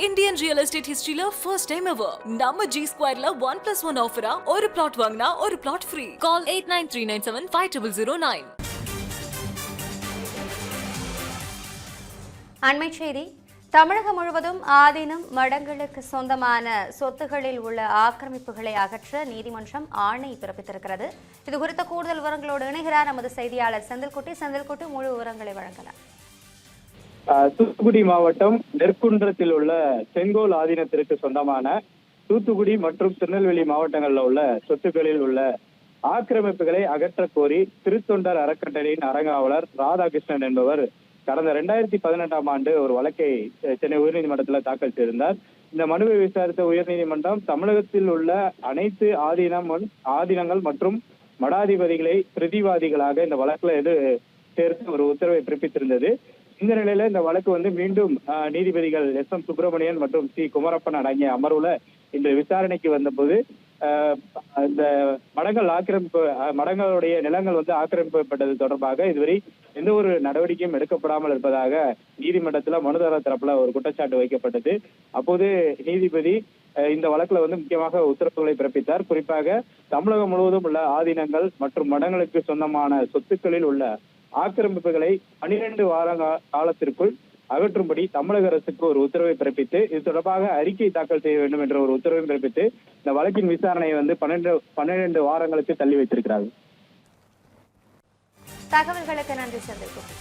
Indian real estate history la first time ever. நம்ம G Square la 1+1 offer ஒரு plot வாங்கினா ஒரு plot free. Call 8939750009. அண்மை செய்தி. தமிழகம் முழுவதும் ஆதீனம் மடங்களுக்கு சொந்தமான சொத்துகளில் உள்ள ஆக்கிரமிப்புகளை அகற்ற நீதிமன்றம் ஆணை பிறப்பித்திருக்கிறது. இது குறித்த கூடுதல் விவரங்களோடு இணைகிறார் நமது செய்தியாளர் செந்தில்குட்டி. முழு விவரங்களை வழங்கலாம். தூத்துக்குடி மாவட்டம் நெற்குன்றத்தில் உள்ள செங்கோல் ஆதீனத்திற்கு சொந்தமான தூத்துக்குடி மற்றும் திருநெல்வேலி மாவட்டங்களில் உள்ள சொத்துக்களில் உள்ள ஆக்கிரமிப்புகளை அகற்ற கோரி திருத்தொண்டர் அறக்கட்டளையின் அறங்காவலர் ராதாகிருஷ்ணன் என்பவர் கடந்த 2018ஆம் ஆண்டு ஒரு வழக்கை சென்னை உயர்நீதிமன்றத்தில் தாக்கல் செய்திருந்தார். இந்த மனுவை விசாரித்த உயர்நீதிமன்றம் தமிழகத்தில் உள்ள அனைத்து ஆதீனங்கள் மற்றும் மடாதிபதிகளை பிரதிவாதிகளாக இந்த வழக்குல சேர்த்து ஒரு உத்தரவை பிறப்பித்திருந்தது. இந்த நிலையில இந்த வழக்கு மீண்டும் நீதிபதிகள் S.M. சுப்பிரமணியன் மற்றும் C. குமரப்பன் அடங்கிய அமர்வுல இன்று விசாரணைக்கு வந்தபோது இந்த மடங்களுடைய நிலங்கள் ஆக்கிரமிக்கப்பட்டது தொடர்பாக இதுவரை எந்த ஒரு நடவடிக்கையும் எடுக்கப்படாமல் இருப்பதாக நீதிமன்றத்துல மனுதாரர் தரப்புல ஒரு குற்றச்சாட்டு வைக்கப்பட்டது. அப்போது நீதிபதி இந்த வழக்குல முக்கியமாக உத்தரவுகளை பிறப்பித்தார். குறிப்பாக தமிழகம் முழுவதும் உள்ள ஆதீனங்கள் மற்றும் மடங்களுக்கு சொந்தமான சொத்துக்களில் உள்ள ஆக்கிரமிப்புகளை 12 வார காலத்திற்குள் அகற்றும்படி தமிழக அரசுக்கு ஒரு உத்தரவை பிறப்பித்து இது தொடர்பாக அறிக்கை தாக்கல் செய்ய வேண்டும் என்ற ஒரு உத்தரவை பிறப்பித்து இந்த வழக்கின் விசாரணையை 12 வாரங்களுக்கு தள்ளி வைத்திருக்கிறார்கள். தகவல்களுக்கு நன்றி செந்தில்குட்டி.